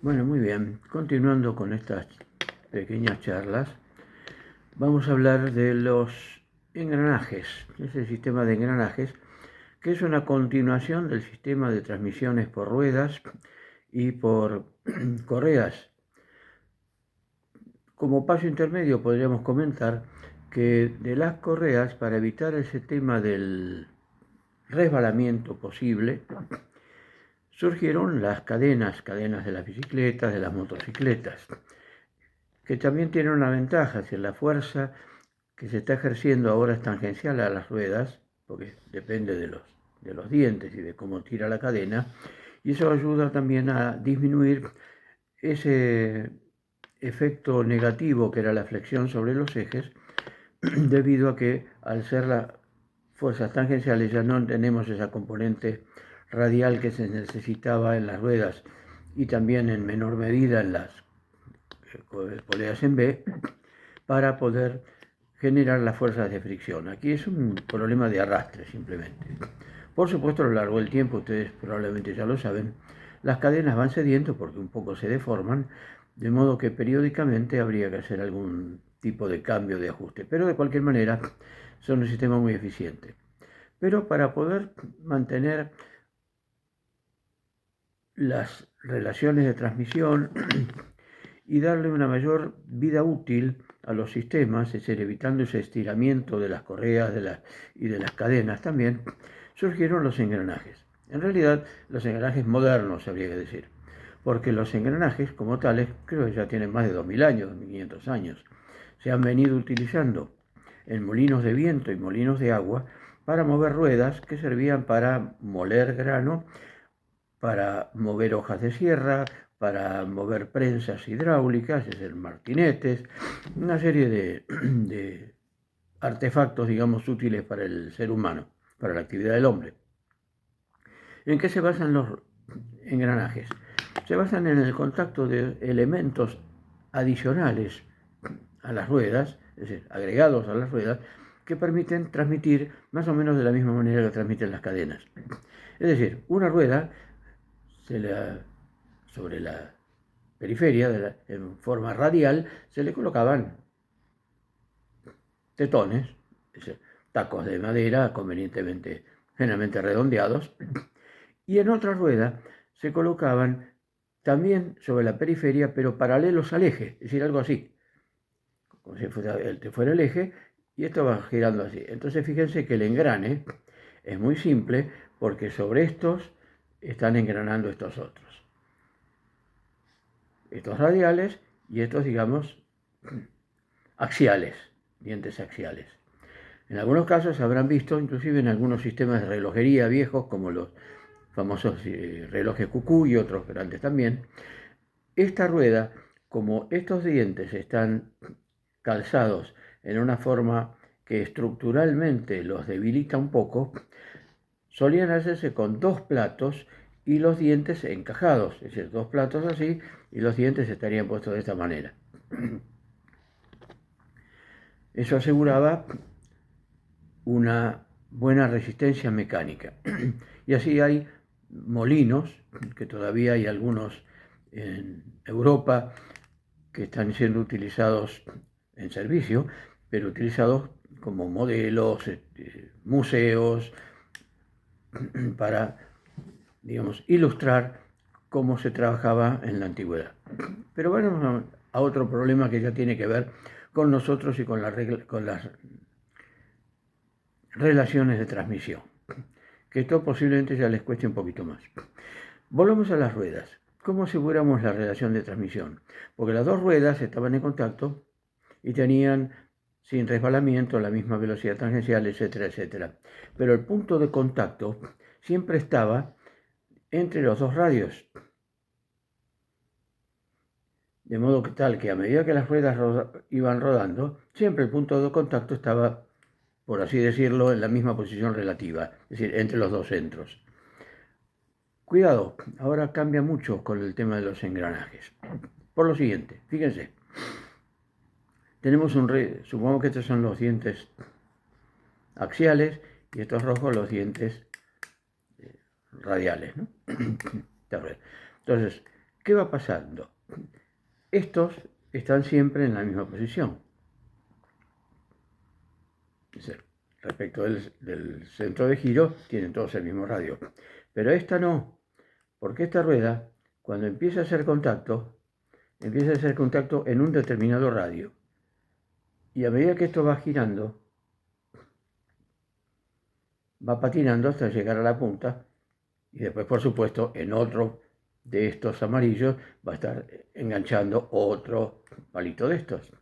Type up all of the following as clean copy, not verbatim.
Bueno, muy bien. Continuando con estas pequeñas charlas, vamos a hablar de los engranajes, ese sistema de engranajes, que es una continuación del sistema de transmisiones por ruedas y por correas. Como paso intermedio podríamos comentar que de las correas, para evitar ese tema del resbalamiento posible, surgieron las cadenas de las bicicletas, de las motocicletas, que también tienen una ventaja, si la fuerza que se está ejerciendo ahora es tangencial a las ruedas, porque depende de los dientes y de cómo tira la cadena, y eso ayuda también a disminuir ese efecto negativo que era la flexión sobre los ejes, debido a que al ser las fuerzas tangenciales ya no tenemos esa componente radial que se necesitaba en las ruedas y también en menor medida en las poleas en B, para poder generar las fuerzas de fricción. Aquí es un problema de arrastre simplemente. Por supuesto, a lo largo del tiempo, ustedes probablemente ya lo saben, las cadenas van cediendo porque un poco se deforman, de modo que periódicamente habría que hacer algún tipo de cambio de ajuste. Pero de cualquier manera, son un sistema muy eficiente. Pero para poder mantener las relaciones de transmisión y darle una mayor vida útil a los sistemas, es decir, evitando ese estiramiento de las correas y de las cadenas también, surgieron los engranajes. En realidad, los engranajes modernos, habría que decir, porque los engranajes como tales creo que ya tienen más de 2000 años, 2500 años. Se han venido utilizando en molinos de viento y molinos de agua para mover ruedas que servían para moler grano, para mover hojas de sierra, para mover prensas hidráulicas, es decir, martinetes, una serie de artefactos, digamos, útiles para el ser humano, para la actividad del hombre. ¿En qué se basan los engranajes? Se basan en el contacto de elementos adicionales a las ruedas, es decir, agregados a las ruedas, que permiten transmitir más o menos de la misma manera que transmiten las cadenas. Es decir, una rueda sobre la periferia, en forma radial, se le colocaban tetones, es decir, tacos de madera convenientemente, generalmente redondeados, y en otra rueda se colocaban también sobre la periferia, pero paralelos al eje, es decir, algo así, como si fuera el eje, y esto va girando así. Entonces fíjense que el engrane es muy simple, porque sobre estos están engranando estos otros. Estos radiales y estos, digamos, axiales, dientes axiales. En algunos casos habrán visto, inclusive en algunos sistemas de relojería viejos, como los famosos relojes cucú y otros grandes también, esta rueda, como estos dientes están calzados en una forma que estructuralmente los debilita un poco, solían hacerse con dos platos y los dientes encajados, es decir, dos platos así y los dientes estarían puestos de esta manera. Eso aseguraba una buena resistencia mecánica. Y así hay molinos, que todavía hay algunos en Europa que están siendo utilizados en servicio, pero utilizados como modelos, museos, para, digamos, ilustrar cómo se trabajaba en la antigüedad. Pero bueno, a otro problema que ya tiene que ver con nosotros y con las relaciones de transmisión, que esto posiblemente ya les cueste un poquito más. Volvemos a las ruedas. ¿Cómo aseguramos la relación de transmisión? Porque las dos ruedas estaban en contacto y tenían, sin resbalamiento, la misma velocidad tangencial, etcétera, etcétera. Pero el punto de contacto siempre estaba entre los dos radios. De modo que tal que a medida que las ruedas iban rodando, siempre el punto de contacto estaba, por así decirlo, en la misma posición relativa, es decir, entre los dos centros. Cuidado, ahora cambia mucho con el tema de los engranajes. Por lo siguiente, fíjense, tenemos supongamos que estos son los dientes axiales y estos rojos los dientes radiales, ¿no? Entonces, ¿qué va pasando? Estos están siempre en la misma posición. Es decir, respecto del centro de giro, tienen todos el mismo radio. Pero esta no, porque esta rueda, cuando empieza a hacer contacto en un determinado radio. Y a medida que esto va girando, va patinando hasta llegar a la punta. Y después, por supuesto, en otro de estos amarillos va a estar enganchando otro palito de estos.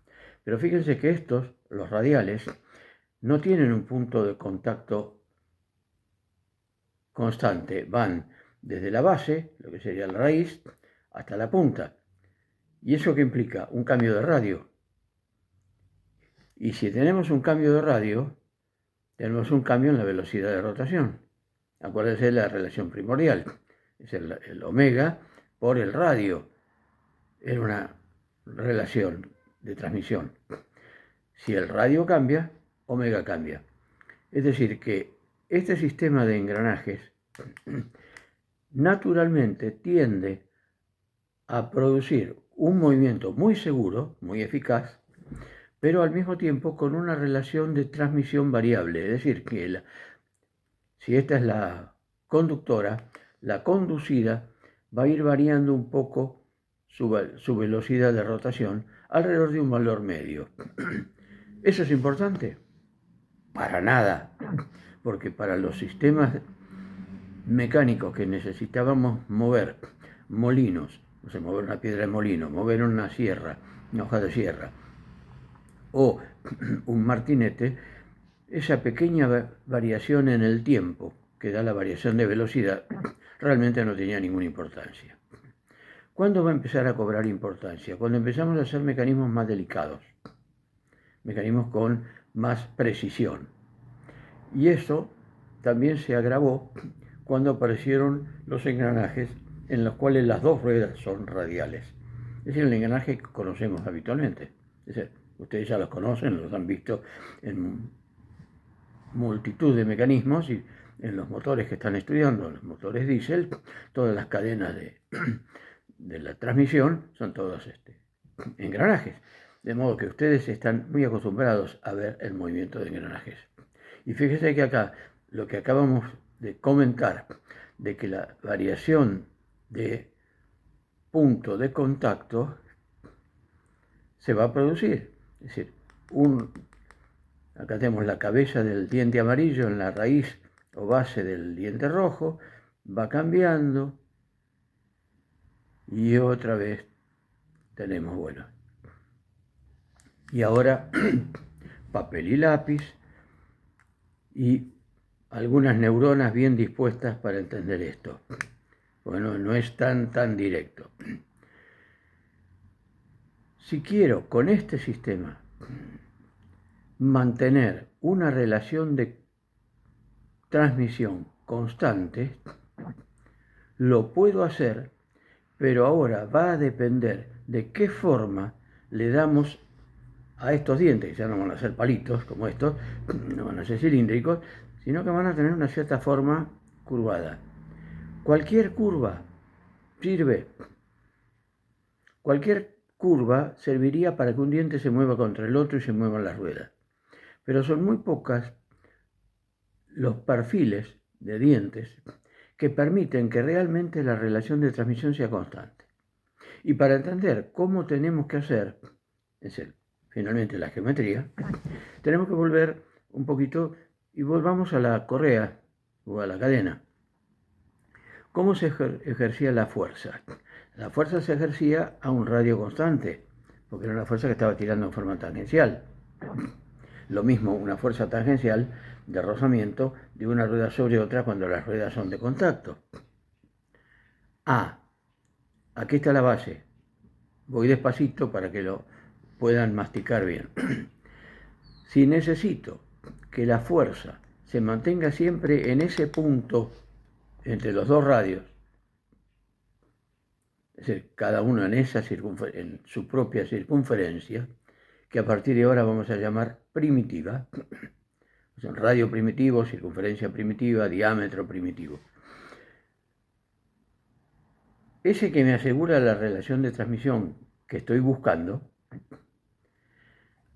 Pero fíjense que estos, los radiales, no tienen un punto de contacto constante. Van desde la base, lo que sería la raíz, hasta la punta. ¿Y eso qué implica? Un cambio de radio. Y si tenemos un cambio de radio, tenemos un cambio en la velocidad de rotación. Acuérdense de la relación primordial. Es el omega por el radio. Era una relación de transmisión. Si el radio cambia, omega cambia. Es decir, que este sistema de engranajes naturalmente tiende a producir un movimiento muy seguro, muy eficaz, pero al mismo tiempo con una relación de transmisión variable. Es decir, que si esta es la conductora, la conducida va a ir variando un poco su velocidad de rotación alrededor de un valor medio. ¿Eso es importante? Para nada, porque para los sistemas mecánicos que necesitábamos mover molinos, o sea, mover una piedra de molino, mover una sierra, una hoja de sierra, o un martinete, esa pequeña variación en el tiempo que da la variación de velocidad realmente no tenía ninguna importancia. ¿Cuándo va a empezar a cobrar importancia? Cuando empezamos a hacer mecanismos más delicados, mecanismos con más precisión. Y eso también se agravó cuando aparecieron los engranajes en los cuales las dos ruedas son radiales. Es decir, el engranaje que conocemos habitualmente. Es decir, ustedes ya los conocen, los han visto en multitud de mecanismos y en los motores que están estudiando, los motores diésel, todas las cadenas de la transmisión son todos engranajes. De modo que ustedes están muy acostumbrados a ver el movimiento de engranajes. Y fíjense que acá, lo que acabamos de comentar, de que la variación de punto de contacto se va a producir. Es decir, acá tenemos la cabeza del diente amarillo en la raíz o base del diente rojo, va cambiando y otra vez tenemos, bueno, y ahora papel y lápiz y algunas neuronas bien dispuestas para entender esto. Bueno, no es tan directo. Si quiero con este sistema mantener una relación de transmisión constante, lo puedo hacer, pero ahora va a depender de qué forma le damos a estos dientes, que ya no van a ser palitos como estos, no van a ser cilíndricos, sino que van a tener una cierta forma curvada. Cualquier curva sirve. Cualquier curva serviría para que un diente se mueva contra el otro y se muevan las ruedas. Pero son muy pocas los perfiles de dientes que permiten que realmente la relación de transmisión sea constante. Y para entender cómo tenemos que hacer, es decir, finalmente la geometría, tenemos que volver un poquito y volvamos a la correa o a la cadena. ¿Cómo se ejercía la fuerza? La fuerza se ejercía a un radio constante, porque era una fuerza que estaba tirando en forma tangencial. Lo mismo una fuerza tangencial de rozamiento de una rueda sobre otra cuando las ruedas son de contacto. Aquí está la base. Voy despacito para que lo puedan masticar bien. Si necesito que la fuerza se mantenga siempre en ese punto entre los dos radios, es decir, cada uno en su propia circunferencia, que a partir de ahora vamos a llamar primitiva, o sea, radio primitivo, circunferencia primitiva, diámetro primitivo. ese que me asegura la relación de transmisión que estoy buscando,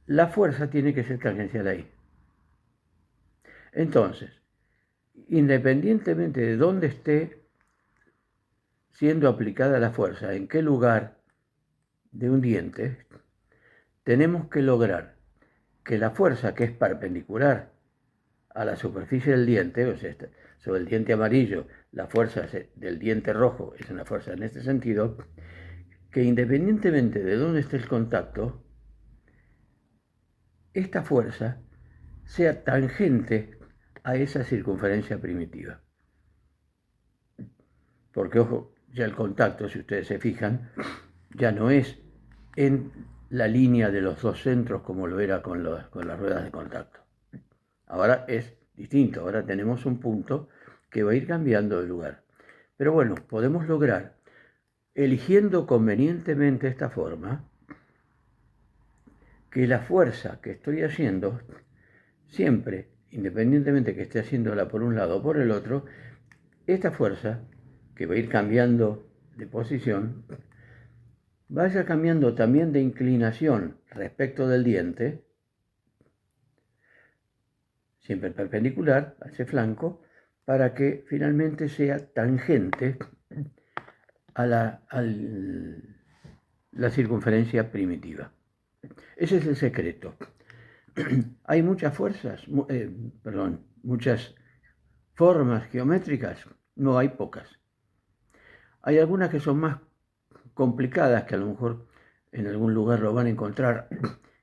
la fuerza tiene que ser tangencial ahí. Entonces, independientemente de dónde esté siendo aplicada la fuerza, en qué lugar de un diente, tenemos que lograr que la fuerza que es perpendicular a la superficie del diente, o sea, sobre el diente amarillo, la fuerza del diente rojo es una fuerza en este sentido, que independientemente de dónde esté el contacto, esta fuerza sea tangente a esa circunferencia primitiva. Porque, ojo, ya el contacto, si ustedes se fijan, ya no es en la línea de los dos centros como lo era con las ruedas de contacto. Ahora es distinto, ahora tenemos un punto que va a ir cambiando de lugar. Pero bueno, podemos lograr, eligiendo convenientemente esta forma, que la fuerza que estoy haciendo, siempre, independientemente que esté haciéndola por un lado o por el otro, esta fuerza, que va a ir cambiando de posición, vaya cambiando también de inclinación respecto del diente, siempre perpendicular a ese flanco, para que finalmente sea tangente a la circunferencia primitiva. Ese es el secreto. Hay muchas muchas formas geométricas, no, hay pocas. Hay algunas que son más complicadas, que a lo mejor en algún lugar lo van a encontrar,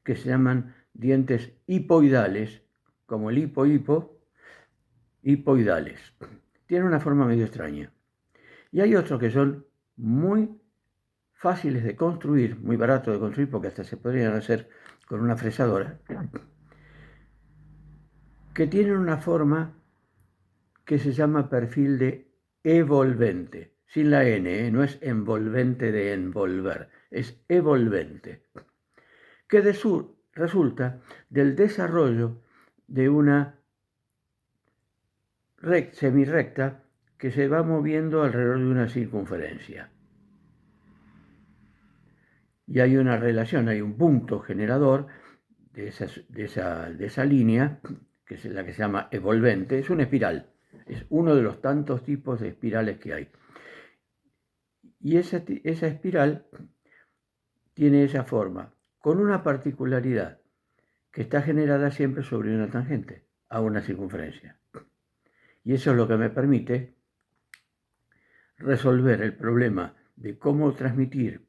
que se llaman dientes hipoidales, como el hipoidales. Tienen una forma medio extraña. Y hay otros que son muy fáciles de construir, muy baratos de construir, porque hasta se podrían hacer con una fresadora, que tienen una forma que se llama perfil de evolvente, sin la N, no es envolvente de envolver, es evolvente, que resulta del desarrollo de una semirrecta que se va moviendo alrededor de una circunferencia. Y hay una relación, hay un punto generador de esa línea, que es la que se llama evolvente, es una espiral, es uno de los tantos tipos de espirales que hay. Y esa espiral tiene esa forma, con una particularidad, que está generada siempre sobre una tangente, a una circunferencia. Y eso es lo que me permite resolver el problema de cómo transmitir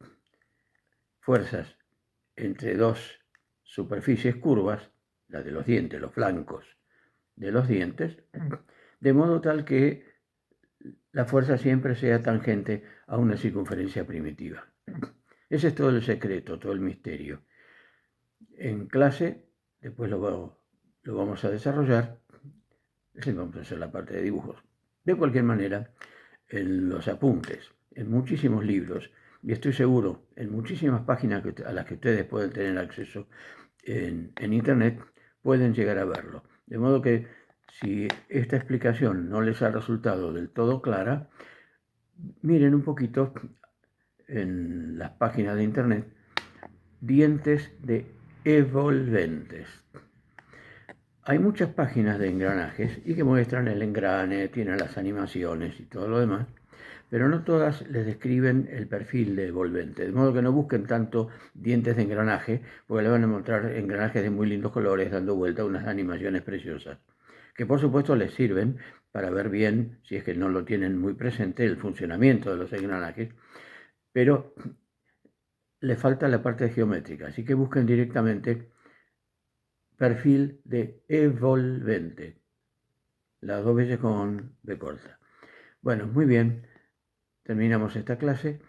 fuerzas entre dos superficies curvas, la de los dientes, los flancos de los dientes, de modo tal que la fuerza siempre sea tangente a una circunferencia primitiva. Ese es todo el secreto, todo el misterio. En clase, después lo vamos a desarrollar, vamos a hacer la parte de dibujos. De cualquier manera, en los apuntes, en muchísimos libros, y estoy seguro, en muchísimas páginas a las que ustedes pueden tener acceso en Internet, pueden llegar a verlo. De modo que si esta explicación no les ha resultado del todo clara, miren un poquito en las páginas de Internet dientes de evolventes. Hay muchas páginas de engranajes y que muestran el engrane, tienen las animaciones y todo lo demás, pero no todas les describen el perfil de evolvente, de modo que no busquen tanto dientes de engranaje, porque le van a mostrar engranajes de muy lindos colores dando vuelta a unas animaciones preciosas, que por supuesto les sirven para ver bien, si es que no lo tienen muy presente, el funcionamiento de los engranajes, pero les falta la parte geométrica, así que busquen directamente perfil de evolvente, las dos veces con B corta. Bueno, muy bien, terminamos esta clase.